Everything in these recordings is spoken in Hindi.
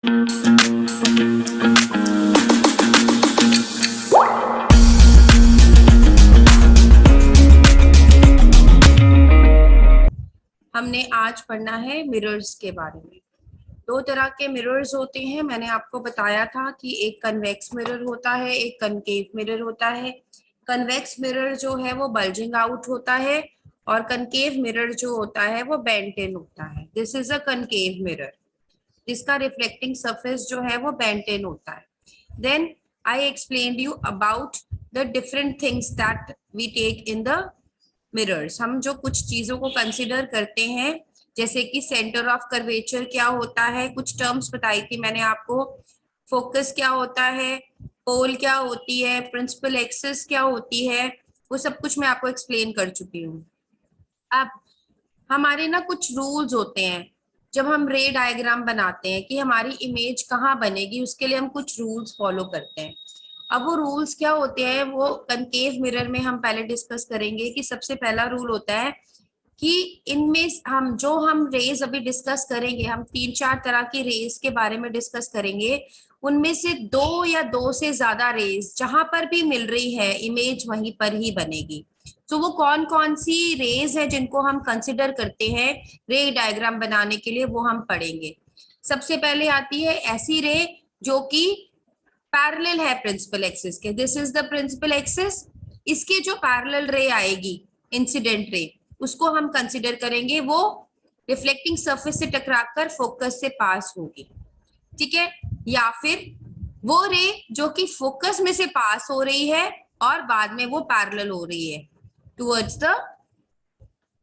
हमने आज पढ़ना है मिरर्स के बारे में। दो तरह के मिरर्स होते हैं, मैंने आपको बताया था कि एक कन्वेक्स मिरर होता है, एक कनकेव मिरर होता है। कन्वेक्स मिरर जो है वो बल्जिंग आउट होता है और कनकेव मिरर जो होता है वो बेंट इन होता है। This is a concave mirror जिसका रिफ्लेक्टिंग सरफेस जो है वो बेंट इन होता है। Then I explained you about the different things that we take in the mirrors. हम जो कुछ चीजों को कंसिडर करते हैं, जैसे कि सेंटर ऑफ कर्वेचर क्या होता है, कुछ टर्म्स बताई थी मैंने आपको। फोकस क्या होता है, पोल क्या होती है, प्रिंसिपल एक्सिस क्या होती है, वो सब कुछ मैं आपको एक्सप्लेन कर चुकी हूँ। अब हमारे ना कुछ रूल्स होते हैं जब हम रे डायग्राम बनाते हैं कि हमारी इमेज कहाँ बनेगी, उसके लिए हम कुछ रूल्स फॉलो करते हैं। अब वो रूल्स क्या होते हैं वो कनकेव मिरर में हम पहले डिस्कस करेंगे। कि सबसे पहला रूल होता है कि इनमें हम रेज अभी डिस्कस करेंगे, हम 3-4 तरह की रेज के बारे में डिस्कस करेंगे। उनमें से 2 या 2 से ज्यादा रेज जहां पर भी मिल रही है इमेज वहीं पर ही बनेगी। तो वो कौन कौन सी रेज है जिनको हम कंसिडर करते हैं रे डायग्राम बनाने के लिए, वो हम पढ़ेंगे। सबसे पहले आती है ऐसी रे जो कि पैरेलल है प्रिंसिपल एक्सिस के। This is the principal axis. इसके जो पैरेलल रे आएगी, इंसिडेंट रे, उसको हम कंसिडर करेंगे वो रिफ्लेक्टिंग सरफेस से टकराकर फोकस से पास होगी। ठीक है, या फिर वो रे जो कि फोकस में से पास हो रही है और बाद में वो पैरेलल हो रही है टुवर्ड्स द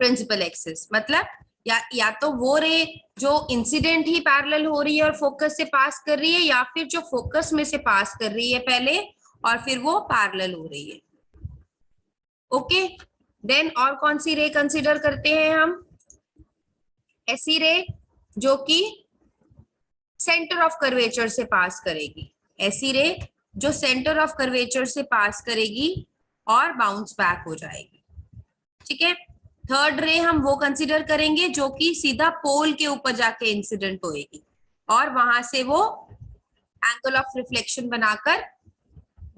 प्रिंसिपल एक्सिस। मतलब या तो वो रे जो इंसिडेंट ही पैरेलल हो रही है और फोकस से पास कर रही है, या फिर जो फोकस में से पास कर रही है पहले और फिर वो पैरेलल हो रही है। ओके, देन और कौन सी रे कंसीडर करते हैं हम? ऐसी रे जो कि सेंटर ऑफ कर्वेचर से पास करेगी। ऐसी रे जो सेंटर ऑफ कर्वेचर से पास करेगी और बाउंस बैक हो जाएगी। ठीक है, थर्ड रे हम वो कंसीडर करेंगे जो कि सीधा पोल के ऊपर जाके इंसिडेंट होएगी और वहां से वो एंगल ऑफ रिफ्लेक्शन बनाकर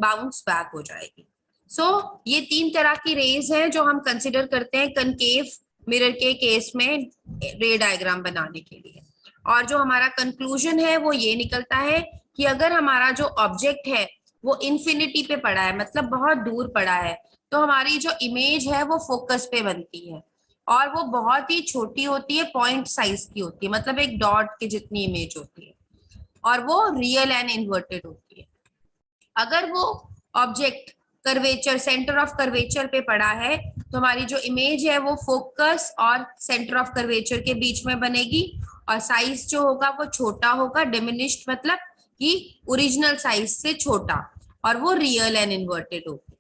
बाउंस बैक हो जाएगी। सो ये 3 तरह की रेज हैं जो हम कंसीडर करते हैं कनकेव मिरर के केस में रे डायग्राम बनाने के लिए। और जो हमारा कंक्लूजन है वो ये निकलता है कि अगर हमारा जो ऑब्जेक्ट है वो इन्फिनिटी पे पड़ा है, मतलब बहुत दूर पड़ा है, तो हमारी जो इमेज है वो फोकस पे बनती है और वो बहुत ही छोटी होती है, पॉइंट साइज की होती है, मतलब एक डॉट के जितनी इमेज होती है और वो रियल एंड इन्वर्टेड होती है। अगर वो object curvature, centre of curvature पे पड़ा है, तो हमारी जो इमेज है वो फोकस और सेंटर ऑफ कर्वेचर के बीच में बनेगी और साइज जो होगा वो छोटा होगा, डिमिनिश्ड, मतलब कि ओरिजिनल साइज से छोटा, और वो रियल एंड इन्वर्टेड होगी।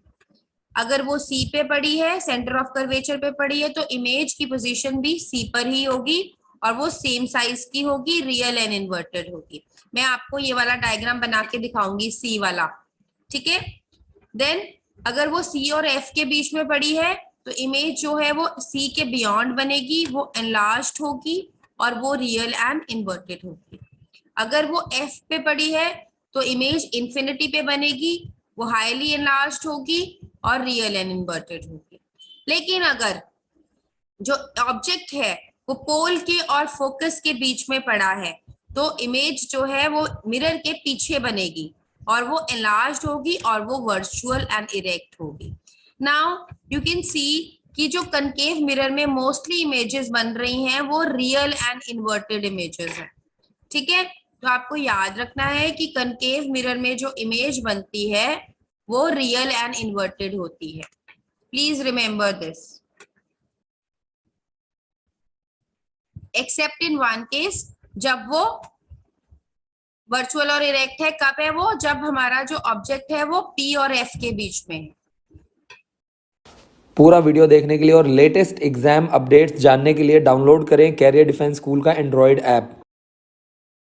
अगर वो सी पे पड़ी है, सेंटर ऑफ कर्वेचर पे पड़ी है, तो इमेज की पोजीशन भी सी पर ही होगी और वो सेम साइज की होगी, रियल एंड इन्वर्टेड होगी। मैं आपको ये वाला डायग्राम बना के दिखाऊंगी, सी वाला। ठीक है, देन अगर वो सी और एफ के बीच में पड़ी है तो इमेज जो है वो सी के बियॉन्ड बनेगी, वो एनलार्ज्ड होगी और वो रियल एंड इन्वर्टेड होगी। अगर वो एफ पे पड़ी है तो इमेज इंफिनिटी पे बनेगी, वो हाईली एनलार्ज्ड होगी और रियल एंड इन्वर्टेड होगी। लेकिन अगर जो ऑब्जेक्ट है वो पोल के और फोकस के बीच में पड़ा है तो इमेज जो है वो मिरर के पीछे बनेगी और वो एनलार्ज्ड होगी और वो वर्चुअल एंड इरेक्ट होगी। नाउ यू कैन सी कि जो कनकेव मिरर में मोस्टली इमेजेस बन रही हैं वो रियल एंड इन्वर्टेड इमेजेस हैं। ठीक है, तो आपको याद रखना है कि कनकेव मिरर में जो इमेज बनती है वो रियल एंड इन्वर्टेड होती है। Please remember this, accept in one case, जब वो वर्चुअल और इरेक्ट है। कब है वो? जब हमारा जो ऑब्जेक्ट है वो पी और एफ के बीच में है। पूरा वीडियो देखने के लिए और लेटेस्ट एग्जाम अपडेट्स जानने के लिए डाउनलोड करें कैरियर डिफेंस स्कूल का एंड्रॉयड ऐप।